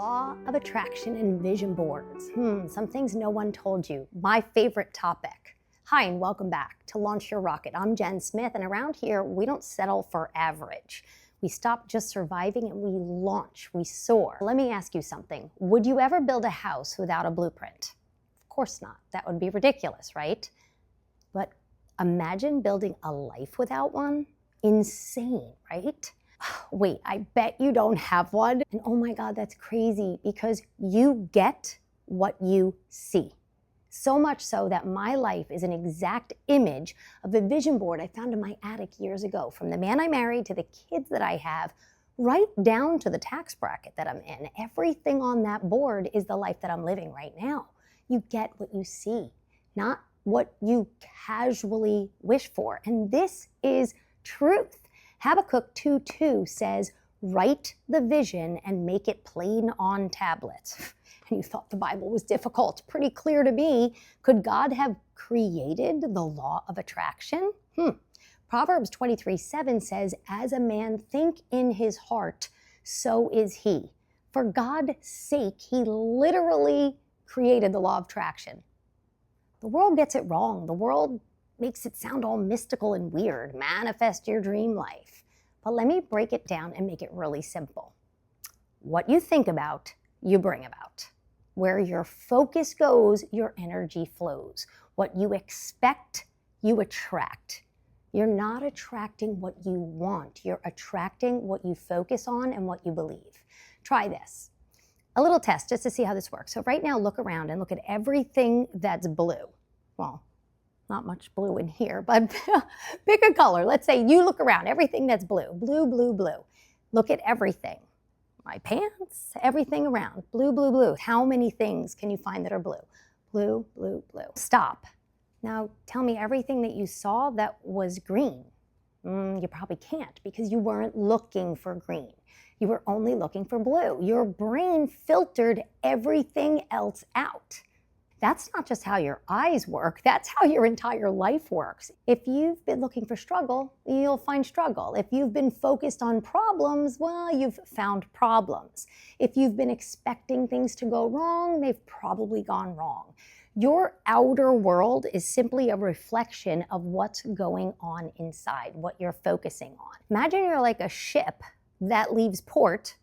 Law of attraction and vision boards. Some things no one told you. My favorite topic. Hi, and welcome back to Launch Your Rocket. I'm Jen Smith, and around here, we don't settle for average. We stop just surviving and we launch, we soar. Let me ask you something. Would you ever build a house without a blueprint? Of course not. That would be ridiculous, right? But imagine building a life without one. Insane, right? Wait, I bet you don't have one. And oh my God, that's crazy because you get what you see. So much so that my life is an exact image of a vision board I found in my attic years ago, from the man I married to the kids that I have, right down to the tax bracket that I'm in. Everything on that board is the life that I'm living right now. You get what you see, not what you casually wish for. And this is truth. Habakkuk 2:2 says, write the vision and make it plain on tablets. And you thought the Bible was difficult. Pretty clear to me. Could God have created the law of attraction? Proverbs 23:7 says, as a man think in his heart, so is he. For God's sake, he literally created the law of attraction. The world gets it wrong. The world makes it sound all mystical and weird. Manifest your dream life. But let me break it down and make it really simple. What you think about, you bring about. Where your focus goes, your energy flows. What you expect, you attract. You're not attracting what you want. You're attracting what you focus on and what you believe. Try this. A little test just to see how this works. So right now, look around and look at everything that's blue. Well, not much blue in here, but pick a color. Let's say you look around, everything that's blue, blue, blue, blue. Look at everything. My pants, everything around, blue, blue, blue. How many things can you find that are blue? Blue, blue, blue. Stop. Now tell me everything that you saw that was green. You probably can't because you weren't looking for green. You were only looking for blue. Your brain filtered everything else out. That's not just how your eyes work, that's how your entire life works. If you've been looking for struggle, you'll find struggle. If you've been focused on problems, well, you've found problems. If you've been expecting things to go wrong, they've probably gone wrong. Your outer world is simply a reflection of what's going on inside, what you're focusing on. Imagine you're like a ship that leaves port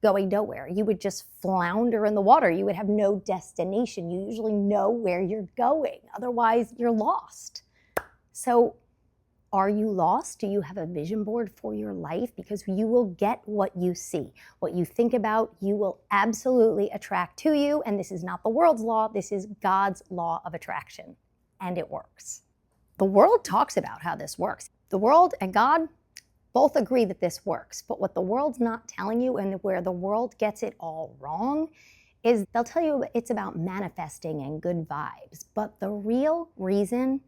going nowhere. You would just flounder in the water. You would have no destination. You usually know where you're going. Otherwise, you're lost. So are you lost? Do you have a vision board for your life? Because you will get what you see. What you think about, you will absolutely attract to you. And this is not the world's law. This is God's law of attraction. And it works. The world talks about how this works. The world and God both agree that this works, but what the world's not telling you and where the world gets it all wrong is they'll tell you it's about manifesting and good vibes. But the real reason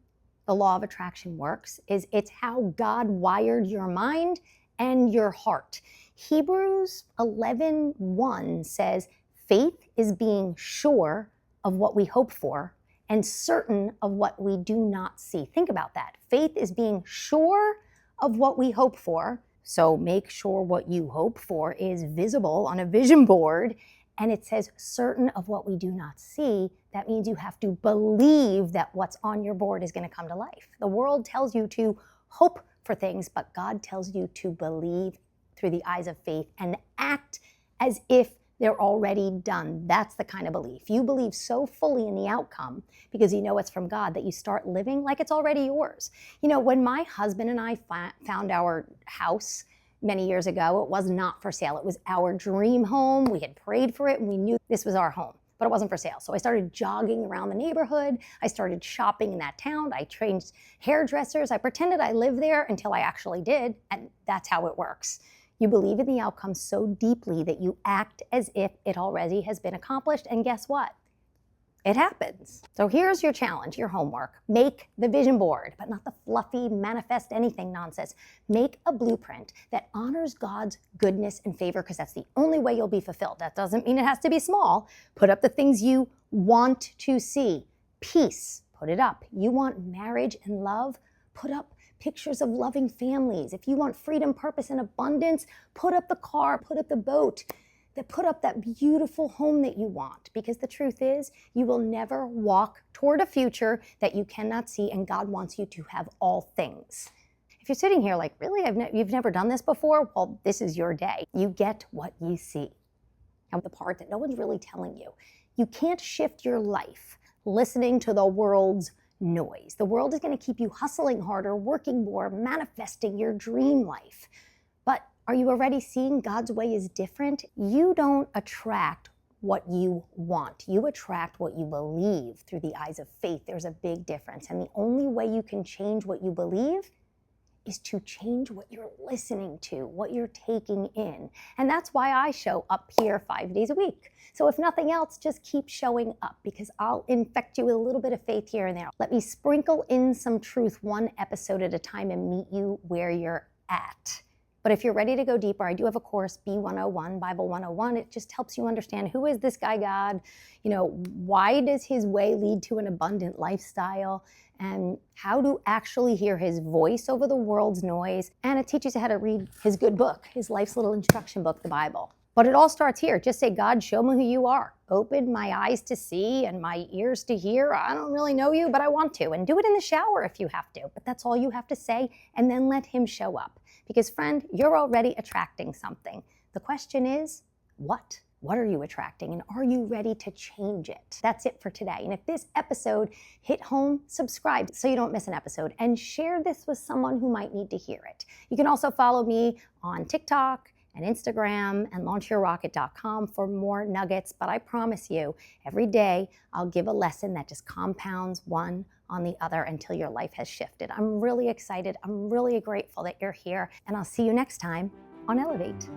the law of attraction works is it's how God wired your mind and your heart. Hebrews 11:1 says, faith is being sure of what we hope for and certain of what we do not see. Think about that. Faith is being sure of what we hope for. So make sure what you hope for is visible on a vision board. And it says certain of what we do not see. That means you have to believe that what's on your board is going to come to life. The world tells you to hope for things, but God tells you to believe through the eyes of faith and act as if they're already done. That's the kind of belief. You believe so fully in the outcome because you know it's from God that you start living like it's already yours. You know, when my husband and I found our house many years ago, it was not for sale. It was our dream home. We had prayed for it and we knew this was our home, but it wasn't for sale. So I started jogging around the neighborhood. I started shopping in that town. I changed hairdressers. I pretended I lived there until I actually did. And that's how it works. You believe in the outcome so deeply that you act as if it already has been accomplished. And guess what? It happens. So here's your challenge, your homework. Make the vision board, but not the fluffy manifest anything nonsense. Make a blueprint that honors God's goodness and favor because that's the only way you'll be fulfilled. That doesn't mean it has to be small. Put up the things you want to see. Peace, put it up. You want marriage and love? Put up pictures of loving families. If you want freedom, purpose, and abundance, put up the car, put up the boat. that put up that beautiful home that you want. Because the truth is, you will never walk toward a future that you cannot see, and God wants you to have all things. If you're sitting here like, really, you've never done this before? Well, this is your day. You get what you see. Now, the part that no one's really telling you, you can't shift your life listening to the world's noise. The world is going to keep you hustling harder, working more, manifesting your dream life. But are you already seeing God's way is different? You don't attract what you want. You attract what you believe through the eyes of faith. There's a big difference. And the only way you can change what you believe is to change what you're listening to, what you're taking in. And that's why I show up here 5 days a week. So if nothing else, just keep showing up, because I'll infect you with a little bit of faith here and there. Let me sprinkle in some truth one episode at a time and meet you where you're at. But if you're ready to go deeper, I do have a course, B101, Bible 101. It just helps you understand, who is this guy God? Why does his way lead to an abundant lifestyle? And how to actually hear his voice over the world's noise. And it teaches you how to read his good book, his life's little instruction book, the Bible. But it all starts here. Just say, God, show me who you are. Open my eyes to see and my ears to hear. I don't really know you, but I want to. And do it in the shower if you have to. But that's all you have to say. And then let him show up. Because friend, you're already attracting something. The question is, what? What are you attracting, and are you ready to change it? That's it for today. And if this episode hit home, subscribe so you don't miss an episode, and share this with someone who might need to hear it. You can also follow me on TikTok and Instagram and launchyourrocket.com for more nuggets. But I promise you, every day I'll give a lesson that just compounds one on the other until your life has shifted. I'm really excited. I'm really grateful that you're here, and I'll see you next time on Elevate.